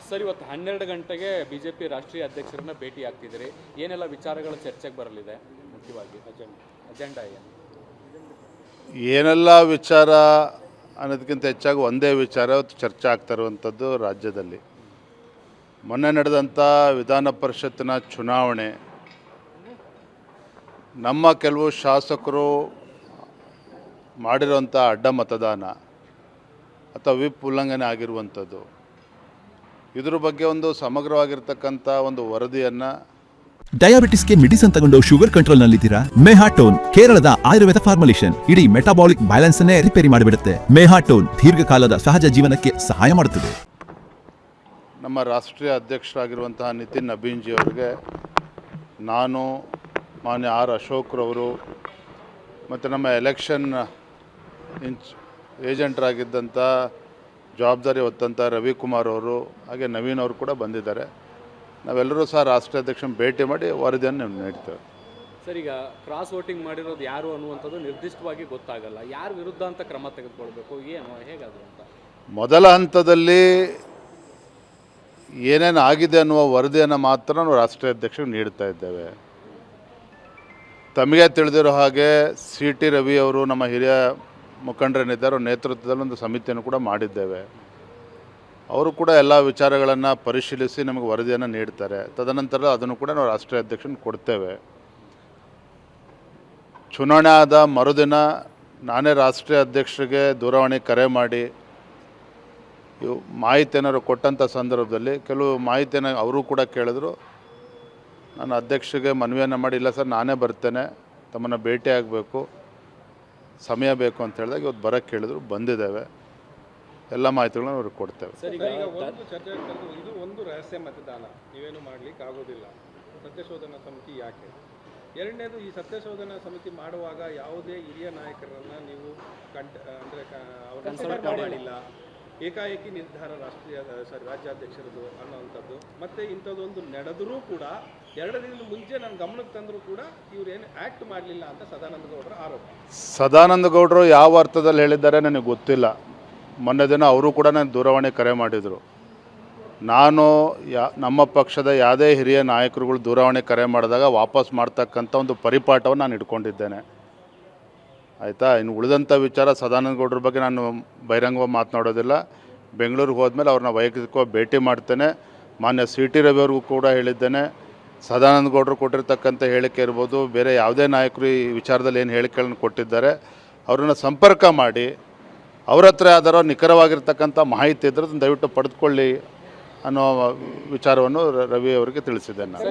Sir, ಇವತ್ತು 12 ಗಂಟೆಗೆ BJP ರಾಷ್ಟ್ರೀಯ ಅಧ್ಯಕ್ಷರನ್ನ ಭೇಟಿ ಆಗ್ತಿದ್ದೀರಿ. ಏನೆಲ್ಲ ವಿಚಾರಗಳು ಚರ್ಚೆಗೆ ಬರಲಿದೆ? ಮುಖ್ಯವಾಗಿ ಅಜೆಂಡಾ ಏನು? ಏನೆಲ್ಲ ವಿಚಾರ ಅನ್ನೋದಕ್ಕಿಂತ ಹೆಚ್ಚಾಗಿ ಒಂದೇ ವಿಚಾರ ಇವತ್ತು ಚರ್ಚೆ ಆಗ್ತಾ ಇರುವಂಥದ್ದು ರಾಜ್ಯದಲ್ಲಿ. ಮೊನ್ನೆ ನಡೆದಂಥ ವಿಧಾನ ಪರಿಷತ್ತಿನ ಚುನಾವಣೆ, ನಮ್ಮ ಕೆಲವು ಶಾಸಕರು ಮಾಡಿರುವಂಥ ಅಡ್ಡ ಮತದಾನ ಅಥವಾ ವಿಪ್ ಉಲ್ಲಂಘನೆ ಆಗಿರುವಂಥದ್ದು, ಇದ್ರ ಬಗ್ಗೆ ಒಂದು ಸಮಗ್ರವಾಗಿರ್ತಕ್ಕಂಥ ಒಂದು ವರದಿಯನ್ನು. ಡಯಾಬಿಟಿಸ್ಗೆ ಮೆಡಿಸಿನ್ ತಗೊಂಡು ಶುಗರ್ ಕಂಟ್ರೋಲ್ ನಲ್ಲಿದ್ದೀರಾ? ಮೆಹಾಟೋನ್ ಕೇರಳದ ಆಯುರ್ವೇದ ಫಾರ್ಮುಲೇಷನ್ ಇಡೀ ಮೆಟಾಬಾಲಿಕ್ ಬ್ಯಾಲೆನ್ಸ್ ಅನ್ನೇ ರಿಪೇರಿ ಮಾಡಿಬಿಡುತ್ತೆ. ಮೆಹಾಟೋನ್ ದೀರ್ಘಕಾಲದ ಸಹಜ ಜೀವನಕ್ಕೆ ಸಹಾಯ ಮಾಡುತ್ತದೆ. ನಮ್ಮ ರಾಷ್ಟ್ರೀಯ ಅಧ್ಯಕ್ಷರಾಗಿರುವಂತಹ ನಿತಿನ್ ನಬೀನ್ಜಿ ಅವರಿಗೆ ನಾನು, ಮಾನ್ಯ ಆರ್ ಅಶೋಕ್ರವರು ಮತ್ತು ನಮ್ಮ ಎಲೆಕ್ಷನ್ ಏಜೆಂಟ್ರಾಗಿದ್ದಂಥ ಜವಾಬ್ದಾರಿ ಹೊತ್ತಂಥ ರವಿಕುಮಾರ್ ಅವರು, ಹಾಗೆ ನವೀನ್ ಅವರು ಕೂಡ ಬಂದಿದ್ದಾರೆ. ನಾವೆಲ್ಲರೂ ಸಹ ರಾಷ್ಟ್ರೀಯ ಅಧ್ಯಕ್ಷನ ಭೇಟಿ ಮಾಡಿ ವರದಿಯನ್ನು ನೀಡ್ತೇವೆ. ಸರ್, ಈಗ ಕ್ರಾಸ್ ವೋಟಿಂಗ್ ಮಾಡಿರೋದು ಯಾರು ಅನ್ನುವಂಥದ್ದು ನಿರ್ದಿಷ್ಟವಾಗಿ ಗೊತ್ತಾಗಲ್ಲ. ಯಾರ ವಿರುದ್ಧ ಅಂತ ಕ್ರಮ ತೆಗೆದುಕೊಳ್ಬೇಕು, ಏನು ಹೇಗಾದ್ರು ಅಂತ? ಮೊದಲ ಹಂತದಲ್ಲಿ ಏನೇನು ಆಗಿದೆ ಅನ್ನುವ ವರದಿಯನ್ನು ಮಾತ್ರ ನಾವು ರಾಷ್ಟ್ರೀಯ ಅಧ್ಯಕ್ಷರಿಗೆ ನೀಡ್ತಾ ಇದ್ದೇವೆ. ತಮಗೆ ತಿಳಿದಿರೋ ಹಾಗೆ CT ರವಿ ಅವರು, ನಮ್ಮ ಹಿರಿಯ ಮುಖಂಡರೇನಿದ್ದಾರೆ, ಅವ್ರ ನೇತೃತ್ವದಲ್ಲಿ ಒಂದು ಸಮಿತಿಯನ್ನು ಕೂಡ ಮಾಡಿದ್ದೇವೆ. ಅವರು ಕೂಡ ಎಲ್ಲ ವಿಚಾರಗಳನ್ನು ಪರಿಶೀಲಿಸಿ ನಮಗೆ ವರದಿಯನ್ನು ನೀಡ್ತಾರೆ. ತದನಂತರ ಅದನ್ನು ಕೂಡ ನಾವು ರಾಷ್ಟ್ರೀಯ ಅಧ್ಯಕ್ಷನಿಗೆ ಕೊಡ್ತೇವೆ. ಚುನಾವಣೆ ಆದ ಮರುದಿನ ನಾನೇ ರಾಷ್ಟ್ರೀಯ ಅಧ್ಯಕ್ಷರಿಗೆ ದೂರವಾಣಿ ಕರೆ ಮಾಡಿ ಇವು ಮಾಹಿತಿಯನ್ನು ಕೊಟ್ಟಂಥ ಸಂದರ್ಭದಲ್ಲಿ ಕೆಲವು ಮಾಹಿತಿಯನ್ನು ಅವರು ಕೂಡ ಕೇಳಿದ್ರು. ನಾನು ಅಧ್ಯಕ್ಷರಿಗೆ ಮನವಿಯನ್ನು ಮಾಡಿ, ಇಲ್ಲ ಸರ್ ನಾನೇ ಬರ್ತೇನೆ, ತಮ್ಮನ್ನು ಭೇಟಿ ಆಗಬೇಕು, ಸಮಯ ಬೇಕು ಅಂತ ಹೇಳಿದಾಗ ಇವತ್ತು ಬರೋಕ್ಕೆ ಕೇಳಿದ್ರು. ಬಂದಿದ್ದೇವೆ, ಎಲ್ಲ ಮಾಹಿತಿಗಳನ್ನ ಅವ್ರಿಗೆ ಕೊಡ್ತೇವೆ. ಇದು ಒಂದು ರಹಸ್ಯ ಮತದಾನ, ನೀವೇನು ಮಾಡಲಿಕ್ಕೆ ಆಗೋದಿಲ್ಲ. ಸತ್ಯಶೋಧನಾ ಸಮಿತಿ ಯಾಕೆ? ಎರಡನೇದು, ಈ ಸತ್ಯಶೋಧನಾ ಸಮಿತಿ ಮಾಡುವಾಗ ಯಾವುದೇ ಹಿರಿಯ ನಾಯಕರನ್ನು ನೀವು ಕನ್ಸಲ್ಟ್ ಮಾಡಿಲ್ಲ, ಏಕಾಏಕಿ ನಿರ್ಧಾರ ರಾಜ್ಯಾಧ್ಯಕ್ಷರದು ಅನ್ನೋವಂಥದ್ದು. ಮತ್ತು ಇಂಥದ್ದೊಂದು ನಡೆದರೂ ಕೂಡ 2 ದಿನದ ಮುಂಚೆ ನನ್ನ ಗಮನಕ್ಕೆ ತಂದರೂ ಕೂಡ ಇವರೇನು ಆ್ಯಕ್ಟ್ ಮಾಡಲಿಲ್ಲ ಅಂತ ಸದಾನಂದ ಗೌಡರ ಆರೋಪ. ಸದಾನಂದ ಗೌಡರು ಯಾವ ಅರ್ಥದಲ್ಲಿ ಹೇಳಿದ್ದಾರೆ ನನಗೆ ಗೊತ್ತಿಲ್ಲ. ಮೊನ್ನೆ ದಿನ ಅವರು ಕೂಡ ನಾನು ದೂರವಾಣಿ ಕರೆ ಮಾಡಿದರು. ನಾನು ನಮ್ಮ ಪಕ್ಷದ ಯಾವುದೇ ಹಿರಿಯ ನಾಯಕರುಗಳು ದೂರವಾಣಿ ಕರೆ ಮಾಡಿದಾಗ ವಾಪಸ್ ಮಾಡ್ತಕ್ಕಂಥ ಒಂದು ಪರಿಪಾಠವನ್ನು ನಾನು ಇಟ್ಕೊಂಡಿದ್ದೇನೆ, ಆಯಿತಾ. ಇನ್ನು ಉಳಿದಂಥ ವಿಚಾರ ಸದಾನಂದ ಗೌಡರ ಬಗ್ಗೆ ನಾನು ಬಹಿರಂಗವಾಗಿ ಮಾತನಾಡೋದಿಲ್ಲ. ಬೆಂಗಳೂರಿಗೆ ಹೋದ್ಮೇಲೆ ಅವ್ರನ್ನ ವೈಯಕ್ತಿಕವಾಗಿ ಭೇಟಿ ಮಾಡ್ತೇನೆ. ಮಾನ್ಯ CT ರವಿ ಅವ್ರಿಗೂ ಕೂಡ ಹೇಳಿದ್ದೇನೆ. ಸದಾನಂದ ಗೌಡರು ಕೊಟ್ಟಿರ್ತಕ್ಕಂಥ ಹೇಳಿಕೆ ಇರ್ಬೋದು, ಬೇರೆ ಯಾವುದೇ ನಾಯಕರು ಈ ವಿಚಾರದಲ್ಲಿ ಏನು ಹೇಳಿಕೆಗಳನ್ನು ಕೊಟ್ಟಿದ್ದಾರೆ ಅವ್ರನ್ನ ಸಂಪರ್ಕ ಮಾಡಿ ಅವ್ರ ಹತ್ರ ಯಾವ್ದಾರೋ ನಿಖರವಾಗಿರ್ತಕ್ಕಂಥ ಮಾಹಿತಿ ಇದ್ದರೆ ಅದನ್ನು ದಯವಿಟ್ಟು ಪಡೆದುಕೊಳ್ಳಿ ಅನ್ನೋ ವಿಚಾರವನ್ನು ರವಿ ಅವರಿಗೆ ತಿಳಿಸಿದ್ದೇನೆ ನಾನು.